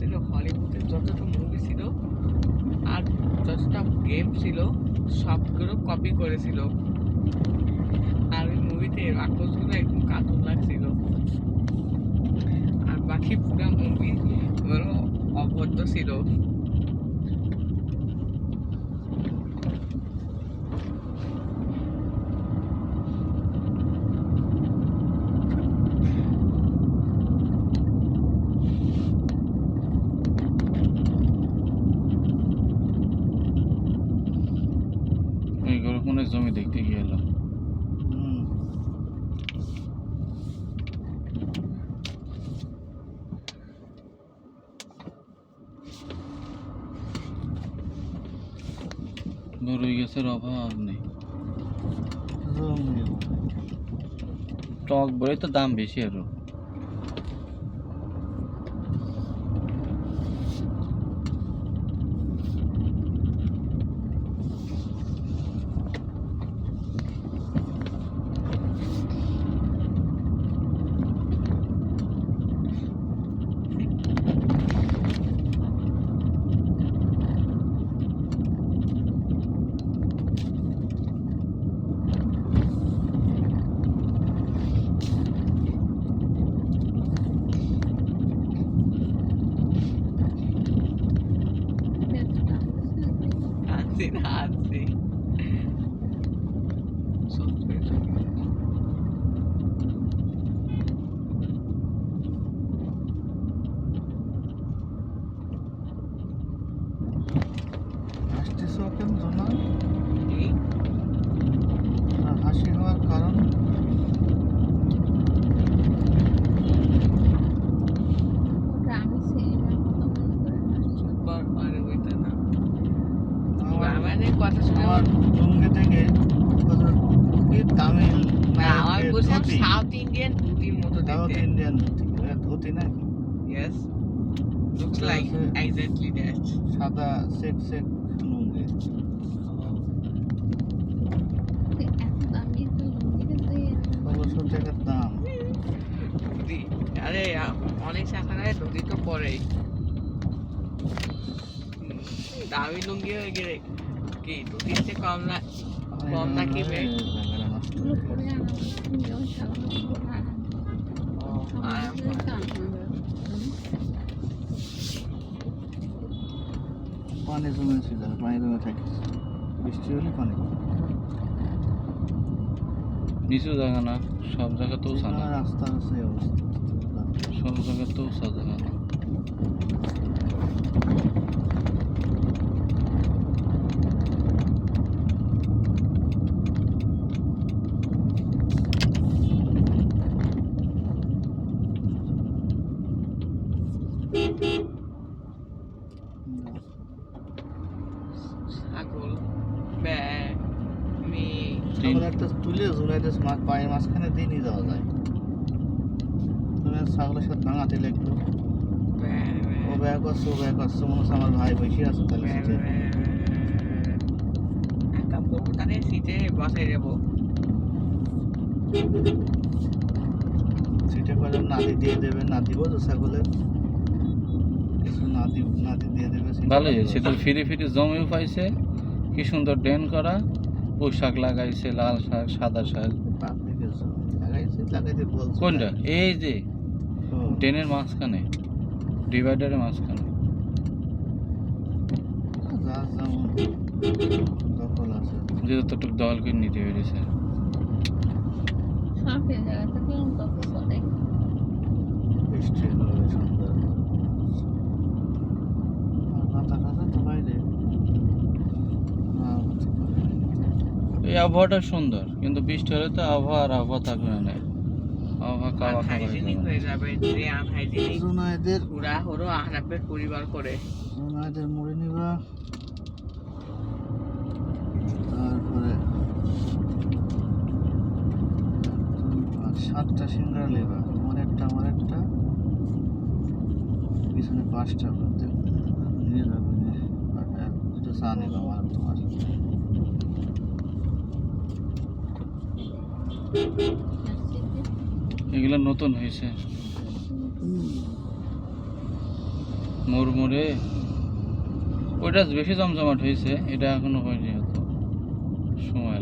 ছিল হলিউডের যতটা মুভি ছিল আর যতটা গেম ছিল সবগুলো কপি করেছিল। আর ওই মুভিতে রাক্ষসগুলো একদম কার্টুন লাগছিল, আর বাকি পুরো মুভি গুলো অভদ্র ছিল। এইগুলো কোনো জমি দেখতে গিয়ে এলো। বড়ই গাছের অভাব নেই, টক বড়ই তো দাম বেশি আরো। আনছি না আনছি হাসি হওয়ার কারণ কথা শুনে আমার লুঙ্গি থেকে তামিল আমার বুঝলাম সাউথ ইন্ডিয়ান ধুতির মতো সাউথ দেখতে। ইন্ডিয়ান ধুতি নাকি? Yes, looks like exactly that. সাদা চেক চেক লুঙ্গি। ১৬০০ টাকার দাম। ধুতি, আরে অনেক শাখায় ধুতি তো পরেই। দামি লুঙ্গি হয়ে গেলে কি ধুতির চেয়ে কম নাকি ভাই? পানি জমেছিল, পানি জমে থাকে, বৃষ্টি হলে পানি নিচু জায়গা না, সব জায়গাতেও সাদা, রাস্তা আছে অবস্থা, সব জায়গাতেও সাদা জায়গা না। ছাগল, ব্যাগ, মেয়ে, ছাগল একটা তুলে জুলাইতে পায়ের মাঝখানে দিয়ে নিয়ে যাওয়া যায়। তুমি ছাগলের সাথে ভাঙাতে লাগলো, ও ব্যাগ করছে, ও ব্যাগ করছে, মনে হচ্ছে আমার ভাই বসে আছে, তাহলে সিটে এক কাম করবো, তাহলে সিটে বসাই যাবো। সিটে করে নাতি দিয়ে দেবে, নাতি বলছো ছাগলের কিছু নাতি দিয়ে দেবে। ভালোই হয়েছে, তো ফিরে ফিরে জমিও পাইছে, কি সুন্দর ড্রেন করা, পোশাক লাগাইছে, লাল শাক, সাদা শাক। লাগাইতে বলছে কোনটা? এই যে ড্রেনের মাঝখানে, ডিভাইডারের মাঝখানে। দখল আছে, যে যতটুকু দল করে নিতে পেরেছে। বৃষ্টি হবে সুন্দর। মাথা টাথা তো বাইরে, এই আবহাওয়াটা সুন্দর, কিন্তু বৃষ্টি হলে তো আবহাওয়া থাকবে না, আবহাওয়া খাওয়া আনহাইজেনিক হয়ে যাবে, যে আনহাইজেনিক জোনাইদের পুরা হলো আহনাফের পরিবার করে। জোনাইদের মুড়ি নিবা, তারপরে 7টা সিঙ্গারা নেবা, আমার একটা পিছনে 5টা নিয়ে যাবে, দুটো চা নেবা আমার তোমার। এগুলো নতুন হয়েছে। মুড়মুড়ে ওইটা বেশি জমজমাট হয়েছে, এটা এখনো হয়নি, হতো সময়